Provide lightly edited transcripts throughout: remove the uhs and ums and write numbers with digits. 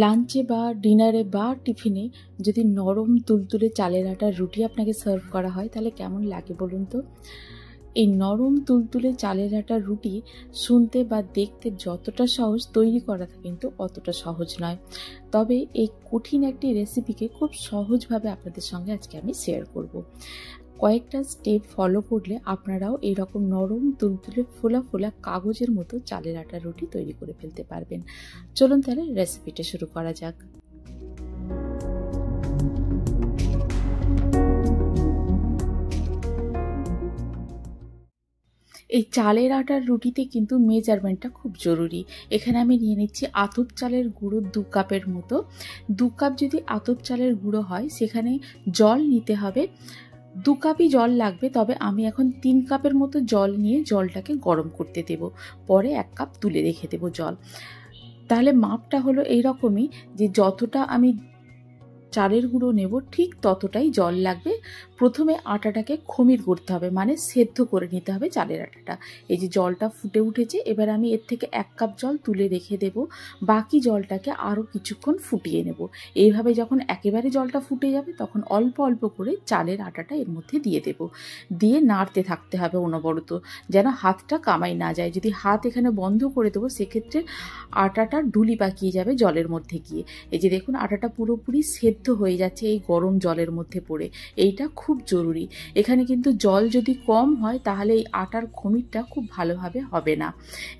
লাঞ্চে বা ডিনারে বা টিফিনে যদি নরম তুলতুলে চালের আটার রুটি আপনাকে সার্ভ করা হয় তাহলে কেমন লাগে বলুন তো। এই নরম তুলতুলে চালের আটার রুটি শুনতে বা দেখতে যতটা সহজ, তৈরি করাটা কিন্তু অতটা সহজ নয়। তবে এই কঠিন একটি রেসিপিকে খুব সহজভাবে আপনাদের সঙ্গে আজকে আমি শেয়ার করব। কয়েকটা স্টেপ ফলো করলে আপনারাও এরকম নরম তুলতুলে ফোলা ফোলা কাগজের মতো চালের আটার রুটি তৈরি করে ফেলতে পারবেন। চলুন তাহলে রেসিপিটা শুরু করা যাক। এই চালের আটার রুটিতে কিন্তু মেজারমেন্টটা খুব জরুরি। এখানে আমি নিয়ে নিচ্ছি আতপ চালের গুঁড়ো 2 কাপের মতো। 2 কাপ যদি আতপ চালের গুঁড়ো হয় সেখানে জল নিতে হবে 2 কাপই জল লাগবে। তবে আমি এখন 3 কাপের মতো জল নিয়ে জলটাকে গরম করতে দেব, পরে 1 কাপ তুলে রেখে দেব জল। তাহলে মাপটা হলো এইরকমই, যে যতটা আমি চালের গুঁড়ো নেব ঠিক ততটাই জল লাগবে। প্রথমে আটাটাকে খমির করতে হবে, মানে সেদ্ধ করে নিতে হবে চালের আটাটা। এই যে জলটা ফুটে উঠেছে, এবার আমি এর থেকে 1 কাপ জল তুলে রেখে দেব, বাকি জলটাকে আরও কিছুক্ষণ ফুটিয়ে নেব। এইভাবে যখন একেবারে জলটা ফুটে যাবে তখন অল্প অল্প করে চালের আটাটা এর মধ্যে দিয়ে দেব, দিয়ে নাড়তে থাকতে হবে অনবরত, যেন হাতটা কামাই না যায়। যদি হাত এখানে বন্ধ করে দেবো সেক্ষেত্রে আটাটা ঢুলি পাকিয়ে যাবে জলের মধ্যে গিয়ে। এই যে দেখুন আটাটা পুরোপুরি সেদ্ধ হয়ে যাচ্ছে এই গরম জলের মধ্যে পড়ে, এইটা খুব জরুরি। এখানে কিন্তু জল যদি কম হয় তাহলে এই আটার খমিরটা খুব ভালোভাবে হবে না।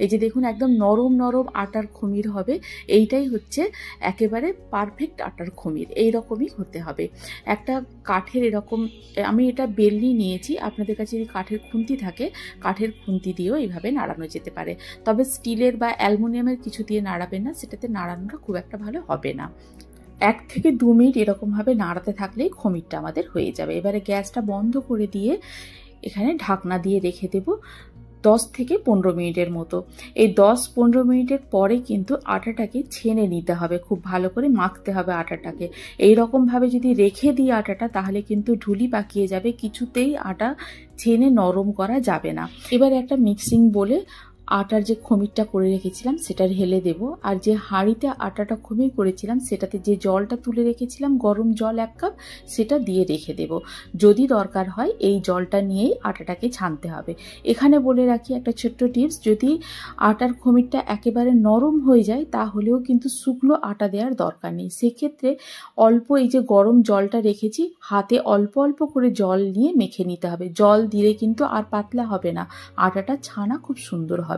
এই যে দেখুন একদম নরম নরম আটার খমির হবে, এইটাই হচ্ছে একেবারে পারফেক্ট আটার খমির, এই রকমই হতে হবে। একটা কাঠের এরকম, আমি এটা বেলনি নিয়েছি, আপনাদের কাছে যদি কাঠের খুন্তি থাকে কাঠের খুন্তি দিয়েও এইভাবে নাড়ানো যেতে পারে। তবে স্টিলের বা অ্যালুমিনিয়ামের কিছু দিয়ে নাড়াবেন না, সেটাতে নাড়ানোটা খুব একটা ভালো হবে না। 1 থেকে 2 মিনিট এরকমভাবে নাড়াতে থাকলেই খমিরটা আমাদের হয়ে যাবে। এবারে গ্যাসটা বন্ধ করে দিয়ে এখানে ঢাকনা দিয়ে রেখে দেব 10 থেকে 15 মিনিটের মতো। এই 10-15 মিনিটের পরে কিন্তু আটাটাকে ছেনে নিতে হবে, খুব ভালো করে মাখতে হবে আটাটাকে। এই রকমভাবে যদি রেখে দিই আটাটা তাহলে কিন্তু ঢুলি পাকিয়ে যাবে, কিছুতেই আটা ছেনে নরম করা যাবে না। এবারে একটা মিক্সিং বলে আটার যে খমিরটা করে রেখেছিলাম সেটা ঢেলে দেব, আর যে হাঁড়িতে আটাটা খমির করেছিলাম সেটাতে যে জলটা তুলে রেখেছিলাম গরম জল 1 কাপ, সেটা দিয়ে রেখে দেব। যদি দরকার হয় এই জলটা নিয়েই আটাটাকে ছানতে হবে। এখানে বলে রাখি একটা ছোট্ট টিপস, যদি আটার খমিরটা একেবারে নরম হয়ে যায় তাহলেও কিন্তু শুকনো আটা দেওয়ার দরকার নেই। সেক্ষেত্রে অল্প এই যে গরম জলটা রেখেছি হাতে অল্প অল্প করে জল নিয়ে মেখে নিতে হবে। জল দিলে কিন্তু আর পাতলা হবে না, আটাটা ছানা খুব সুন্দর হবে।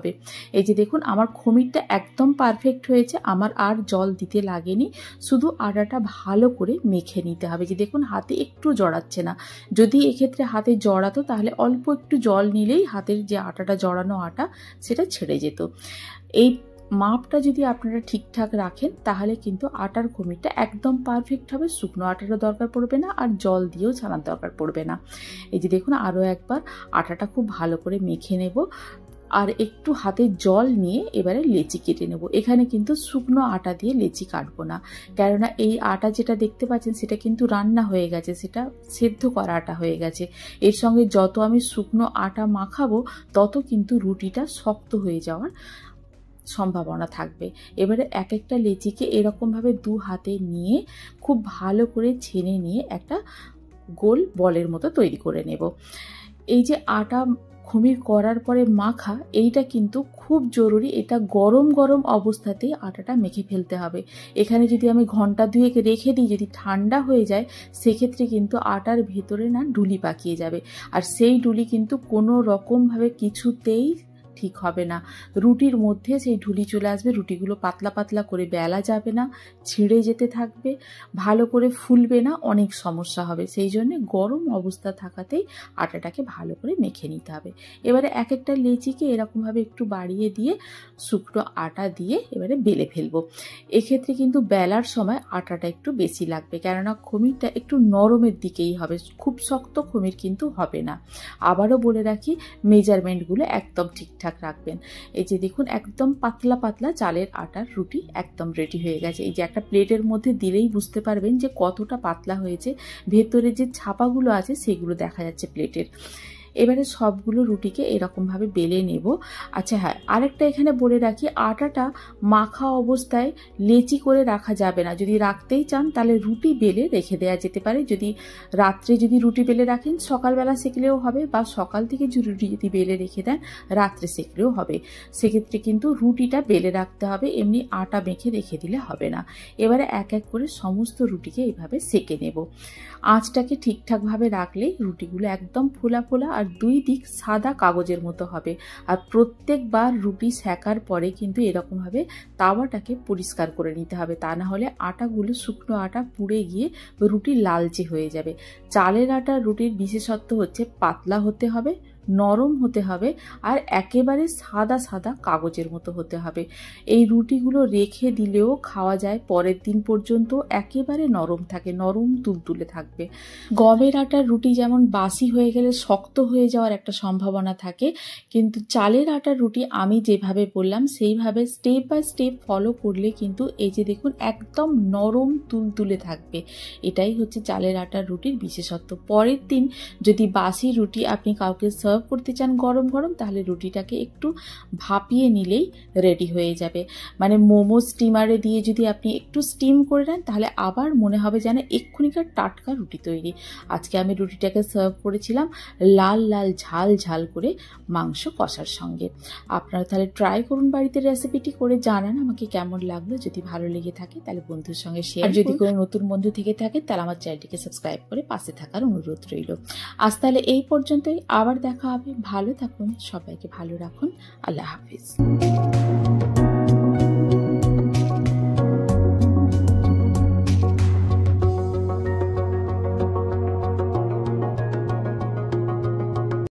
এই যে দেখুন আমার খমিরটা একদম পারফেক্ট হয়েছে, আমার আর জল দিতে লাগেনি, শুধু আটাটা ভালো করে মেখে নিতে হবে। যে দেখুন হাতে একটু জড়াচ্ছে না, যদি এক্ষেত্রে হাতে জড়াতো তাহলে অল্প একটু জল নিলেই হাতের যে আটাটা জড়ানো আটা সেটা ছেড়ে যেত। এই মাপটা যদি আপনারা ঠিকঠাক রাখেন তাহলে কিন্তু আটার খমিরটা একদম পারফেক্ট হবে, শুকনো আটারও দরকার পড়বে না আর জল দিয়েও ছানার দরকার পড়বে না। এই যে দেখুন আরও একবার আটাটা খুব ভালো করে মেখে নেব, আর একটু হাতে জল নিয়ে এবারে লেচি কেটে নেব। এখানে কিন্তু শুকনো আটা দিয়ে লেচি কাটবো না, কেননা এই আটা যেটা দেখতে পাচ্ছেন সেটা কিন্তু রান্না হয়ে গেছে, সেটা সেদ্ধ করা আটা হয়ে গেছে। এর সঙ্গে যত আমি শুকনো আটা মাখাবো তত কিন্তু রুটিটা শক্ত হয়ে যাওয়ার সম্ভাবনা থাকবে। এবারে এক একটা লেচিকে এরকমভাবে 2 হাতে নিয়ে খুব ভালো করে ছেনে নিয়ে একটা গোল বলের মতো তৈরি করে নেব। এই যে আটা খমির করার পরে মাখা, এইটা কিন্তু খুব জরুরি, এটা গরম গরম অবস্থাতেই আটাটা মেখে ফেলতে হবে। এখানে যদি আমি ঘন্টা 2 রেখে দিই, যদি ঠান্ডা হয়ে যায় সেক্ষেত্রে কিন্তু আটার ভেতরে না ঢুলি পাকিয়ে যাবে, আর সেই ঢুলি কিন্তু কোনো রকমভাবে কিছুতেই ঠিক হবে না। রুটির মধ্যে সেই ঢুলি চলে আসবে, রুটিগুলো পাতলা পাতলা করে বেলা যাবে না, ছিঁড়ে যেতে থাকবে, ভালো করে ফুলবে না, অনেক সমস্যা হবে। সেই জন্য গরম অবস্থা থাকাতেই আটাটাকে ভালো করে মেখে নিতে হবে। এবারে এক একটা লেচিকে এরকমভাবে একটু বাড়িয়ে দিয়ে শুকনো আটা দিয়ে এবারে বেলে ফেলবো। এক্ষেত্রে কিন্তু বেলার সময় আটাটা একটু বেশি লাগবে, কেননা খমিরটা একটু নরমের দিকেই হবে, খুব শক্ত খমির কিন্তু হবে না। আবারও বলে রাখি মেজারমেন্টগুলো একদম ঠিকঠাক রাখবেন। এই যে দেখুন একদম পাতলা পাতলা চালের আটার রুটি একদম রেডি হয়ে গেছে। এই যে একটা প্লেটের মধ্যে দিলেই বুঝতে পারবেন যে কতটা পাতলা হয়েছে, ভেতরে যে ছাপাগুলো আছে সেগুলো দেখা যাচ্ছে প্লেটের। এবারে সবগুলো রুটিকে এরকমভাবে বেলে নেব। আচ্ছা হ্যাঁ, আরেকটা এখানে বলে রাখি, আটাটা মাখা অবস্থায় লেচি করে রাখা যাবে না। যদি রাখতেই চান তাহলে রুটি বেলে রেখে দেওয়া যেতে পারে। যদি রাত্রে যদি রুটি বেলে রাখেন সকালবেলা সেঁকলেও হবে, বা সকাল থেকে রুটি যদি বেলে রেখে দেন রাত্রে সেঁকলেও হবে। সেক্ষেত্রে কিন্তু রুটিটা বেলে রাখতে হবে, এমনি আটা মেখে রেখে দিলে হবে না। এবারে এক এক করে সমস্ত রুটিকে এইভাবে সেঁকে নেব। আঁচটাকে ঠিকঠাকভাবে রাখলেই রুটিগুলো একদম ফোলা ফোলা আর দুই দিক সাদা কাগজের মতো হবে। আর প্রত্যেকবার রুটি সেঁকার পরে কিন্তু এরকমভাবে তাওয়াটাকে পরিষ্কার করে নিতে হবে, তা না হলে আটাগুলো শুকনো আটা পুড়ে গিয়ে রুটি লালচে হয়ে যাবে। চালের আটার রুটির বিশেষত্ব হচ্ছে পাতলা হতে হবে, নরম হতে হবে, আর একেবারে সাদা সাদা কাগজের মতো হতে হবে। এই রুটিগুলো রেখে দিলেও খাওয়া যায় পরের দিন পর্যন্ত, একেবারে নরম থাকে, নরম তুলতুলে থাকবে। গমের আটার রুটি যেমন বাসি হয়ে গেলে শক্ত হয়ে যাওয়ার একটা সম্ভাবনা থাকে, কিন্তু চালের আটার রুটি আমি যেভাবে বললাম সেইভাবে স্টেপ বাই স্টেপ ফলো করলে কিন্তু এই যে দেখুন একদম নরম তুলতুলে থাকবে। এটাই হচ্ছে চালের আটার রুটির বিশেষত্ব। পরের দিন যদি বাসি রুটি আপনি কাউকে সার্ভ করতে চান গরম গরম, তাহলে রুটিটাকে একটু ভাপিয়ে নিলেই রেডি হয়ে যাবে। মানে মোমো স্টিমারে দিয়ে যদি আপনি একটু স্টিম করে নেন তাহলে আবার মনে হবে যেন এক্ষুনিকার টাটকা রুটি তৈরি। আজকে আমি রুটিটাকে সার্ভ করেছিলাম লাল লাল ঝাল ঝাল করে মাংস কষার সঙ্গে। আপনারা তাহলে ট্রাই করুন বাড়িতে, রেসিপিটি করে জানান আমাকে কেমন লাগলো। যদি ভালো লেগে থাকে তাহলে বন্ধুর সঙ্গে শেয়ার, যদি কোনো নতুন বন্ধু থেকে থাকে তাহলে আমার চ্যানেলটিকে সাবস্ক্রাইব করে পাশে থাকার অনুরোধ রইল। আজ তাহলে এই পর্যন্তই, আবার দেখা হবে। ভালো থাকুন, সবাইকে ভালো রাখুন। আল্লাহ হাফিজ।